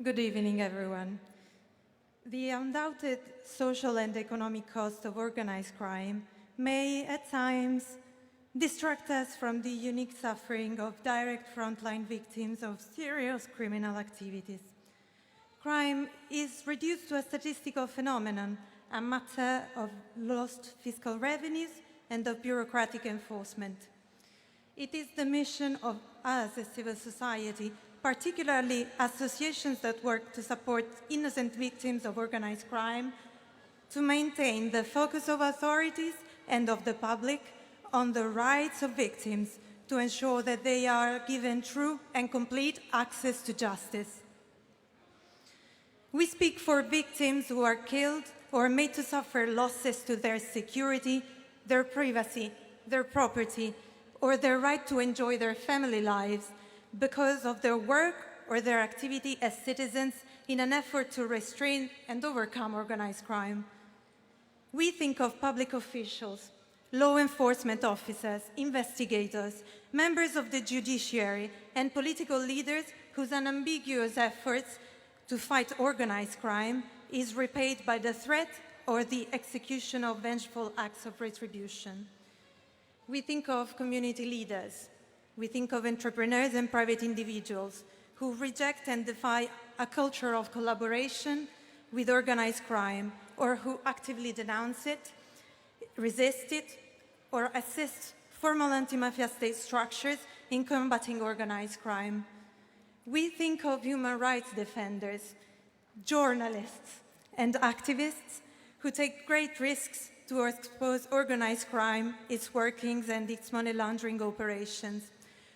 Good evening, everyone. The undoubted social and economic cost of organized crime may, at times, distract us from the unique suffering of direct frontline victims of serious criminal activities. Crime is reduced to a statistical phenomenon, a matter of lost fiscal revenues and of bureaucratic enforcement. It is the mission of us as civil society, particularly associations that work to support innocent victims of organized crime, to maintain the focus of authorities and of the public on the rights of victims, to ensure that they are given true and complete access to justice. We speak for victims who are killed or made to suffer losses to their security, their privacy, their property, or their right to enjoy their family lives because of their work or their activity as citizens in an effort to restrain and overcome organized crime. We think of public officials, law enforcement officers, investigators, members of the judiciary, and political leaders whose unambiguous efforts to fight organized crime is repaid by the threat or the execution of vengeful acts of retribution. We think of community leaders. We think of entrepreneurs and private individuals who reject and defy a culture of collaboration with organized crime, or who actively denounce it, resist it, or assist formal anti-mafia state structures in combating organized crime. We think of human rights defenders, journalists, and activists who take great risks to expose organized crime, its workings, and its money laundering operations,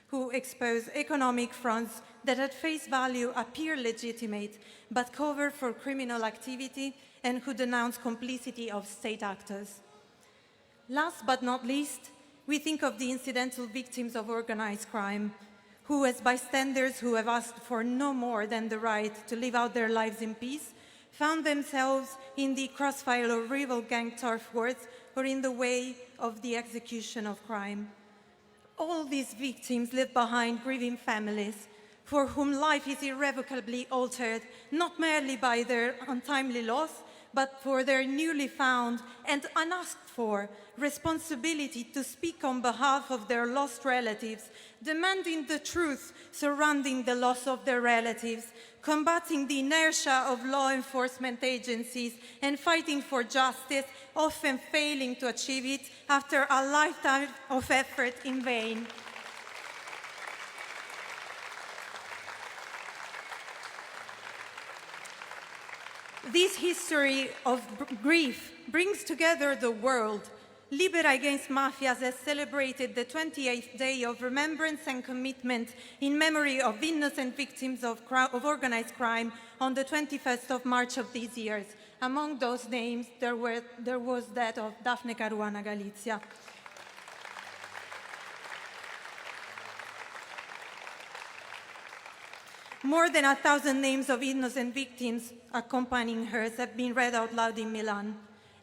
who expose economic fronts that at face value appear legitimate but cover for criminal activity, and who denounce complicity of state actors. Last but not least, we think of the incidental victims of organized crime, who, as bystanders who have asked for no more than the right to live out their lives in peace, found themselves in the crossfire of rival gang turf wars or in the way of the execution of crime. All these victims leave behind grieving families for whom life is irrevocably altered, not merely by their untimely loss, but for their newly found and unasked for responsibility to speak on behalf of their lost relatives, demanding the truth surrounding the loss of their relatives, combating the inertia of law enforcement agencies, and fighting for justice, often failing to achieve it after a lifetime of effort in vain. This history of grief brings together the world. Libera Against Mafias has celebrated the 28th day of remembrance and commitment in memory of innocent victims of organized crime on the 21st of March of this year. Among those names, there was that of Daphne Caruana Galizia. More than 1,000 names of innocent victims accompanying hers have been read out loud in Milan.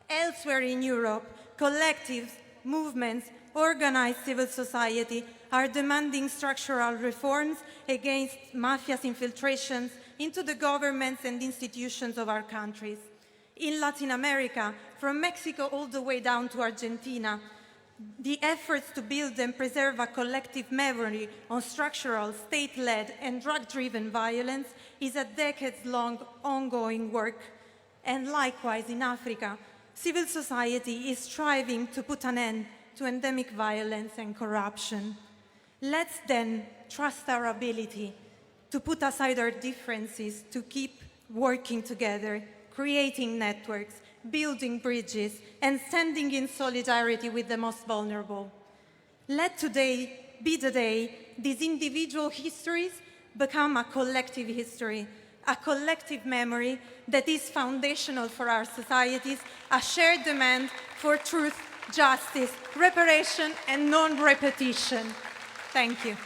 Elsewhere in Europe, collectives, movements, organized civil society are demanding structural reforms against mafia's infiltrations into the governments and institutions of our countries. In Latin America, from Mexico all the way down to Argentina, the efforts to build and preserve a collective memory on structural, state-led and drug-driven violence is a decades-long ongoing work. And likewise in Africa, civil society is striving to put an end to endemic violence and corruption. Let's then trust our ability to put aside our differences, to keep working together, creating networks, building bridges, and standing in solidarity with the most vulnerable. Let today be the day these individual histories become a collective history, a collective memory that is foundational for our societies, a shared demand for truth, justice, reparation, and non-repetition. Thank you.